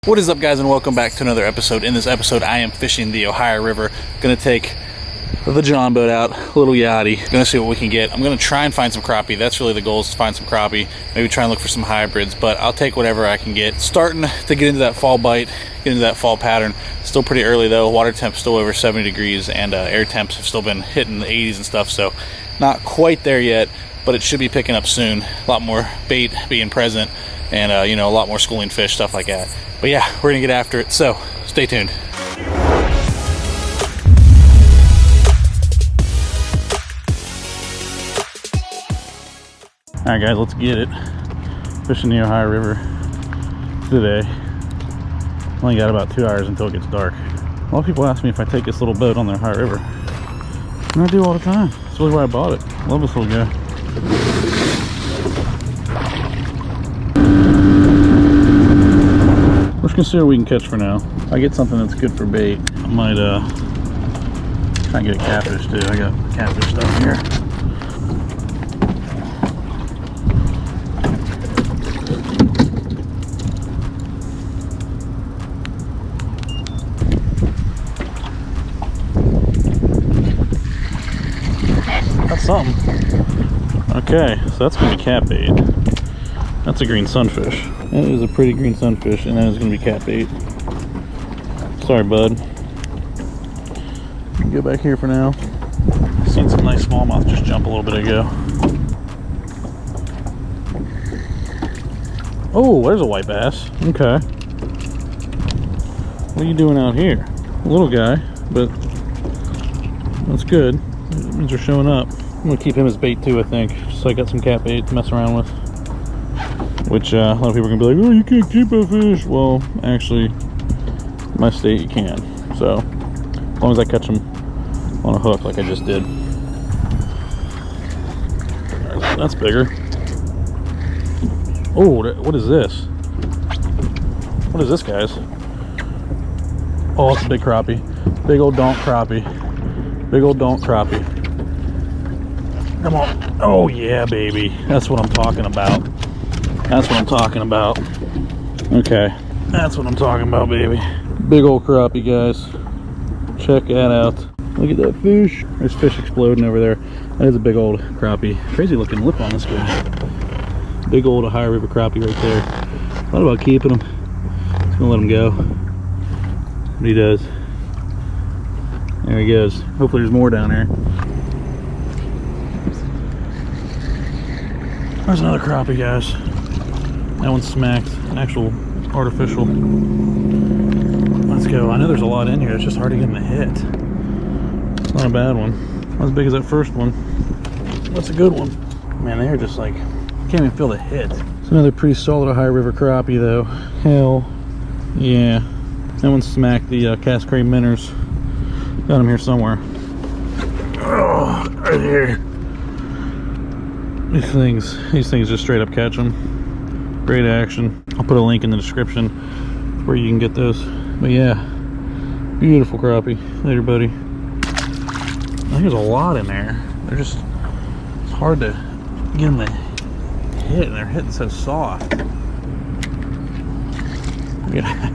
What is up, guys, and welcome back to another episode. In this episode, I am fishing the Ohio River. Gonna take the John boat out, a little yachty. Gonna see what we can get. I'm gonna try and find some crappie. That's really the goal, is to find some crappie. Maybe try and look for some hybrids, but I'll take whatever I can get. Starting to get into that fall bite, get into that fall pattern. Still pretty early though. Water temp's still over 70 degrees, and air temps have still been hitting the 80s and stuff, so not quite there yet, but it should be picking up soon. A lot more bait being present, and a lot more schooling fish, stuff like that. But yeah, we're gonna get after it, so stay tuned. All right, guys, let's get it. Fishing the Ohio River today. Only got about 2 hours until it gets dark. A lot of people ask me if I take this little boat on the Ohio River, and I do all the time. That's really why I bought it. I love this little guy. Let's consider what we can catch for now. If I get something that's good for bait, I might try and get a catfish too. I got catfish stuff here. That's something. Okay, so that's gonna be cat bait. That's a green sunfish. That is a pretty green sunfish, and that is going to be cat bait. Sorry, bud. Go back here for now. Seen some nice smallmouth just jump a little bit ago. Oh, there's a white bass. Okay. What are you doing out here? A little guy, but that's good. It means they're showing up. I'm going to keep him as bait too, I think. So I got some cat bait to mess around with. Which a lot of people are going to be like, oh, you can't keep a fish. Well, actually, in my state you can. So, as long as I catch them on a hook like I just did. That's bigger. Oh, what is this? What is this, guys? Oh, it's a big crappie. Big old donk crappie. Big old donk crappie. Come on. Oh, yeah, baby. That's what I'm talking about. That's what I'm talking about. Okay, that's what I'm talking about, baby. Big old crappie, guys. Check that out. Look at that fish. There's fish exploding over there. That is a big old crappie. Crazy looking lip on this guy. Big old Ohio River crappie right there. Thought about keeping him. Just gonna let him go. But he does. There he goes. Hopefully there's more down there. There's another crappie, guys. That one's smacked. Actual artificial. Let's go. I know there's a lot in here. It's just hard to get them to hit. It's not a bad one. Not as big as that first one. That's a good one. Man, they're just like, can't even feel the hit. It's another pretty solid Ohio River crappie though. Hell yeah. That one smacked the cast crane minnows. Got them here somewhere. Oh, right here. These things just straight up catch them. Great action. I'll put a link in the description where you can get those. But yeah, beautiful crappie. Later, buddy. I think there's a lot in there. They're just, it's hard to get them to hit, and they're hitting so soft. Yeah,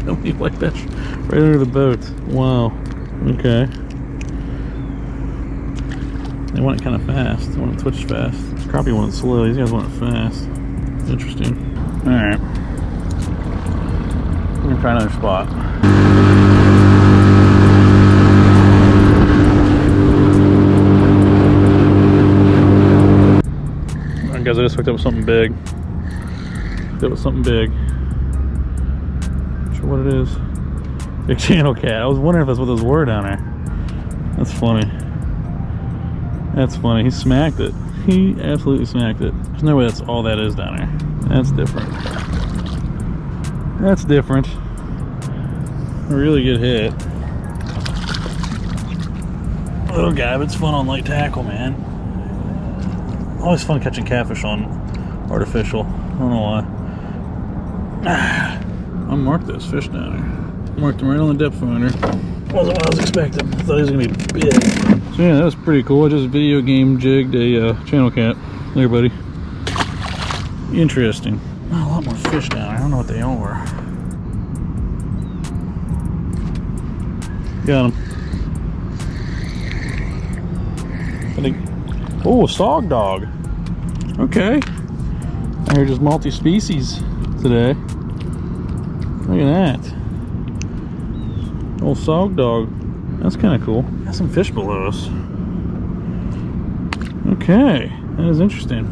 so many white fish right under the boat. Wow. Okay. They want it kind of fast. They want it twitch fast. This crappie want it slow. These guys want it fast. Interesting. Alright. We're gonna try another spot. Alright, guys, I just hooked up with something big. Hooked up with something big. Not sure what it is. Big channel cat. I was wondering if that's what those were down there. That's funny. That's funny. He smacked it. He absolutely smacked it. There's no way that's all that is down there. That's different. That's different. A really good hit. Little guy, but it's fun on light tackle, man. Always fun catching catfish on artificial. I don't know why. I marked those fish down there. Marked them right on the depth finder. Wasn't what I was expecting. I thought he was gonna be big. So yeah, that was pretty cool. I just video game jigged a channel cat. There, buddy. Interesting. Oh, a lot more fish down there. I don't know what they are. Got him. Oh, sog dog. Okay. They're just multi-species today. Look at that. Old sog dog. That's kind of cool. Got some fish below us. Okay, that is interesting.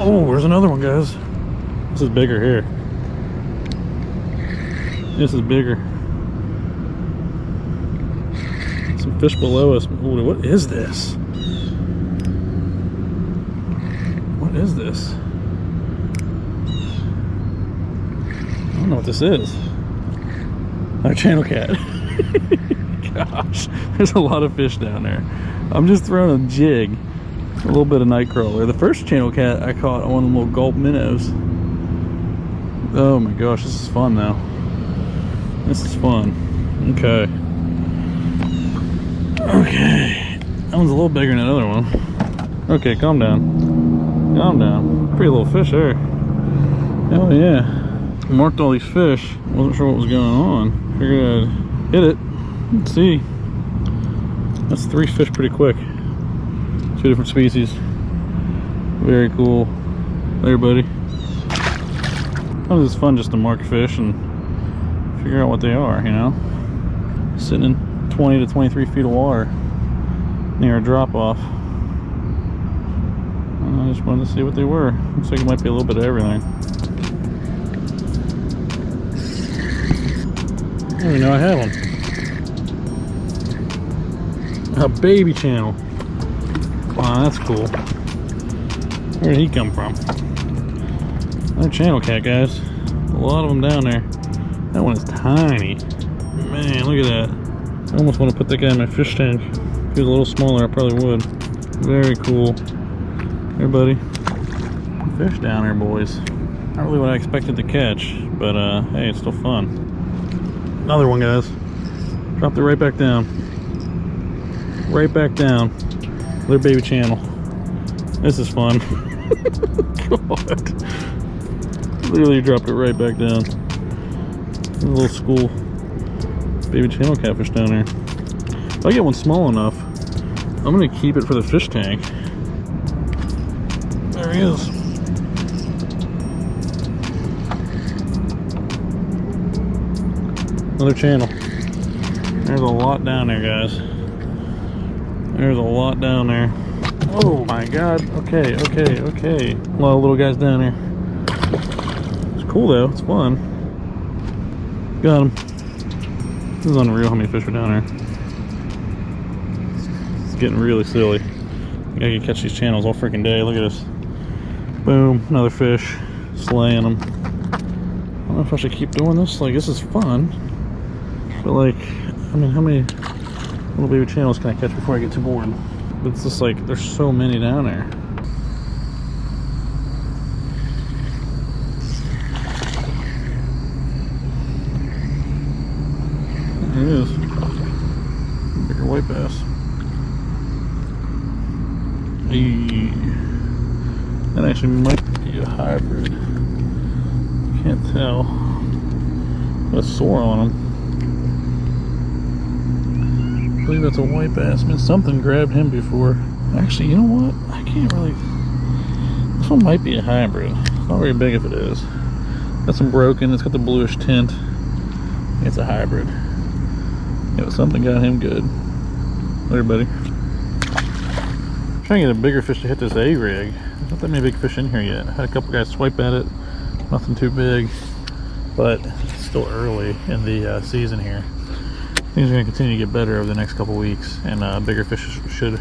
Oh, there's another one, guys. This is bigger here. This is bigger. Some fish below us. Ooh, what is this? What is this? I don't know what this is. Our channel cat. Gosh, there's a lot of fish down there. I'm just throwing a jig. A little bit of night crawler. The first channel cat I caught on one of the little gulp minnows. Oh my gosh, this is fun now. This is fun. Okay. Okay. That one's a little bigger than that other one. Okay, calm down. Calm down. Pretty little fish there. Oh yeah. Marked all these fish. Wasn't sure what was going on. Figured I'd hit it. Let's see. That's 3 fish pretty quick. 2 different species. Very cool. There, buddy. It's fun just to mark fish and figure out what they are, you know? Sitting in 20 to 23 feet of water near a drop off. I just wanted to see what they were. Looks like it might be a little bit of everything. I didn't even know I had one. A baby channel. Wow, that's cool. Where did he come from? Another channel cat, guys. A lot of them down there. That one is tiny. Man, look at that. I almost want to put that guy in my fish tank. If he was a little smaller, I probably would. Very cool. Here, buddy. Fish down there, boys. Not really what I expected to catch, but hey, it's still fun. Another one, guys. Dropped it right back down. Right back down. Another baby channel. This is fun. God. Literally dropped it right back down. There's a little school baby channel catfish down there. If I get one small enough, I'm gonna keep it for the fish tank. There he is. Another channel. There's a lot down there, guys. There's a lot down there. Oh my god. Okay, okay, okay. A lot of little guys down there. It's cool though. It's fun. Got him. This is unreal how many fish are down there. It's getting really silly. I gotta catch these channels all freaking day. Look at this. Boom. Another fish. Slaying them. I don't know if I should keep doing this. Like, this is fun. But like, I mean, how many little baby channels can I catch before I get too bored? But it's just like, there's so many down there. There it is. Bigger white bass. Hey. That actually might be a hybrid. Can't tell. Got a sore on him. I believe that's a white bass. Man, something grabbed him before. Actually, you know what? I can't really. This one might be a hybrid. It's not very big if it is. Got some broken. It's got the bluish tint. It's a hybrid. Yeah, something got him good. There, buddy. I'm trying to get a bigger fish to hit this A rig. There's not that many big fish in here yet. I had a couple guys swipe at it. Nothing too big, but it's still early in the season here. Things are going to continue to get better over the next couple weeks, and bigger fish should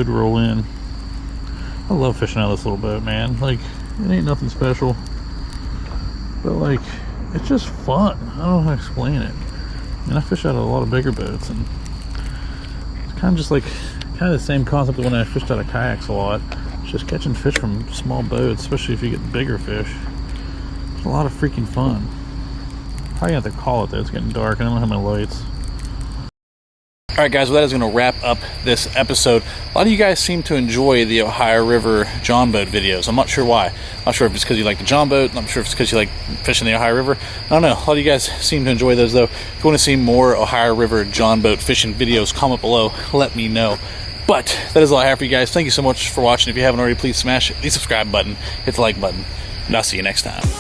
roll in. I love fishing out of this little boat, man. Like, it ain't nothing special, but like, it's just fun. I don't know how to explain it. And I fish out of a lot of bigger boats, and it's kind of just like the same concept of when I fished out of kayaks a lot. It's just catching fish from small boats, especially if you get bigger fish. It's a lot of freaking fun. Probably have to call it though, it's getting dark and I don't have my lights. Alright guys, well that is going to wrap up this episode. A lot of you guys seem to enjoy the Ohio River John boat videos. I'm not sure why. I'm not sure if it's because you like the John boat. I'm not sure if it's because you like fishing the Ohio River. I don't know. A lot of you guys seem to enjoy those though. If you want to see more Ohio River John boat fishing videos, comment below. Let me know. But that is all I have for you guys. Thank you so much for watching. If you haven't already, please smash the subscribe button, hit the like button, and I'll see you next time.